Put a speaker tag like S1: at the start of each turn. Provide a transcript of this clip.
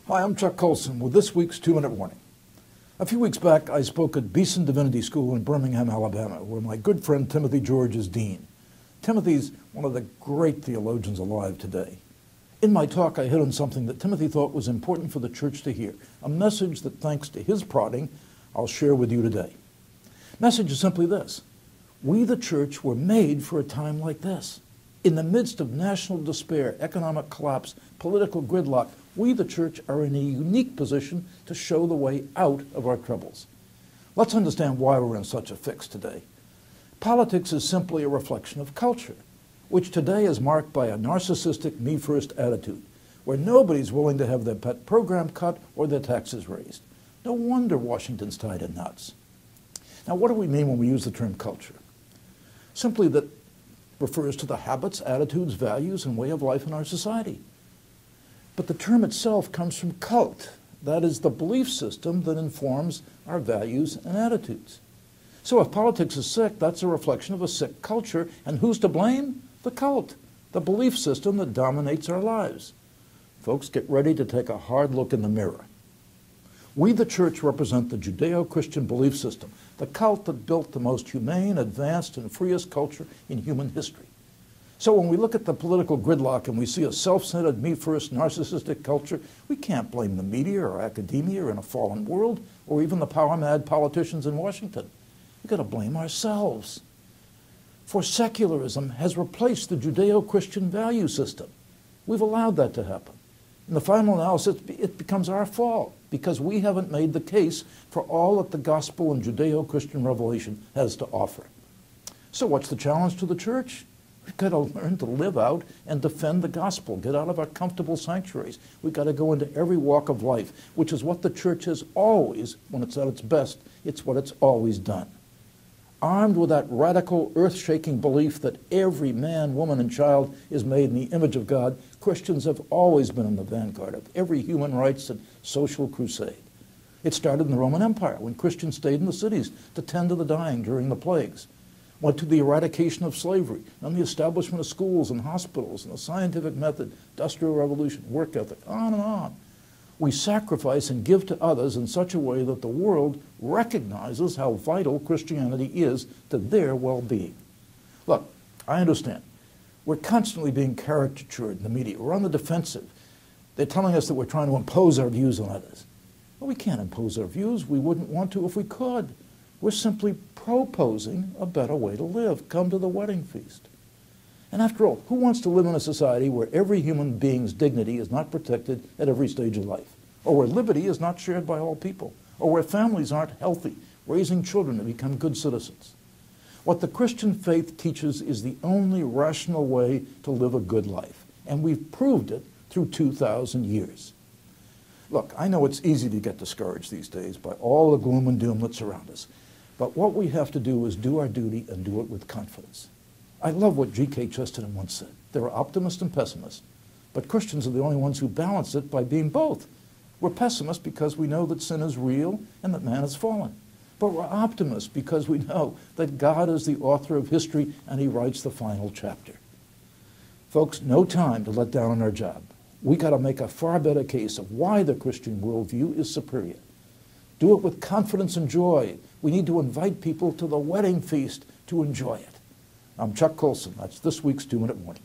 S1: Hi, I'm Chuck Colson with this week's 2-Minute Warning. A few weeks back, I spoke at Beeson Divinity School in Birmingham, Alabama, where my good friend Timothy George is dean. Timothy's one of the great theologians alive today. In my talk, I hit on something that Timothy thought was important for the church to hear, a message that, thanks to his prodding, I'll share with you today. Message is simply this: we, the church, were made for a time like this. In the midst of national despair, economic collapse, political gridlock, we, the church, are in a unique position to show the way out of our troubles. Let's understand why we're in such a fix today. Politics is simply a reflection of culture, which today is marked by a narcissistic me-first attitude, where nobody's willing to have their pet program cut or their taxes raised. No wonder Washington's tied in knots. Now, what do we mean when we use the term culture? Simply that refers to the habits, attitudes, values, and way of life in our society. But the term itself comes from cult. That is the belief system that informs our values and attitudes. So if politics is sick, that's a reflection of a sick culture. And who's to blame? The cult, the belief system that dominates our lives. Folks, get ready to take a hard look in the mirror. We, the church, represent the Judeo-Christian belief system, the cult that built the most humane, advanced, and freest culture in human history. So when we look at the political gridlock and we see a self-centered, me-first, narcissistic culture, we can't blame the media or academia in a fallen world, or even the power-mad politicians in Washington. We've got to blame ourselves. For secularism has replaced the Judeo-Christian value system. We've allowed that to happen. In the final analysis, it becomes our fault because we haven't made the case for all that the gospel and Judeo-Christian revelation has to offer. So what's the challenge to the church? We've got to learn to live out and defend the gospel, get out of our comfortable sanctuaries. We've got to go into every walk of life, which is what the church has always, when it's at its best, it's what it's always done. Armed with that radical, earth-shaking belief that every man, woman, and child is made in the image of God, Christians have always been in the vanguard of every human rights and social crusade. It started in the Roman Empire, when Christians stayed in the cities to tend to the dying during the plagues, went to the eradication of slavery, and the establishment of schools and hospitals, and the scientific method, industrial revolution, work ethic, on and on. We sacrifice and give to others in such a way that the world recognizes how vital Christianity is to their well-being. Look, I understand. We're constantly being caricatured in the media. We're on the defensive. They're telling us that we're trying to impose our views on others. Well, we can't impose our views. We wouldn't want to if we could. We're simply proposing a better way to live. Come to the wedding feast. And after all, who wants to live in a society where every human being's dignity is not protected at every stage of life, or where liberty is not shared by all people, or where families aren't healthy, raising children to become good citizens? What the Christian faith teaches is the only rational way to live a good life, and we've proved it through 2,000 years. Look, I know it's easy to get discouraged these days by all the gloom and doom that surround us, but what we have to do is do our duty and do it with confidence. I love what G.K. Chesterton once said. There are optimists and pessimists, but Christians are the only ones who balance it by being both. We're pessimists because we know that sin is real and that man has fallen. But we're optimists because we know that God is the author of history and he writes the final chapter. Folks, no time to let down on our job. We got to make a far better case of why the Christian worldview is superior. Do it with confidence and joy. We need to invite people to the wedding feast to enjoy it. I'm Chuck Colson. That's this week's 2-Minute Warning.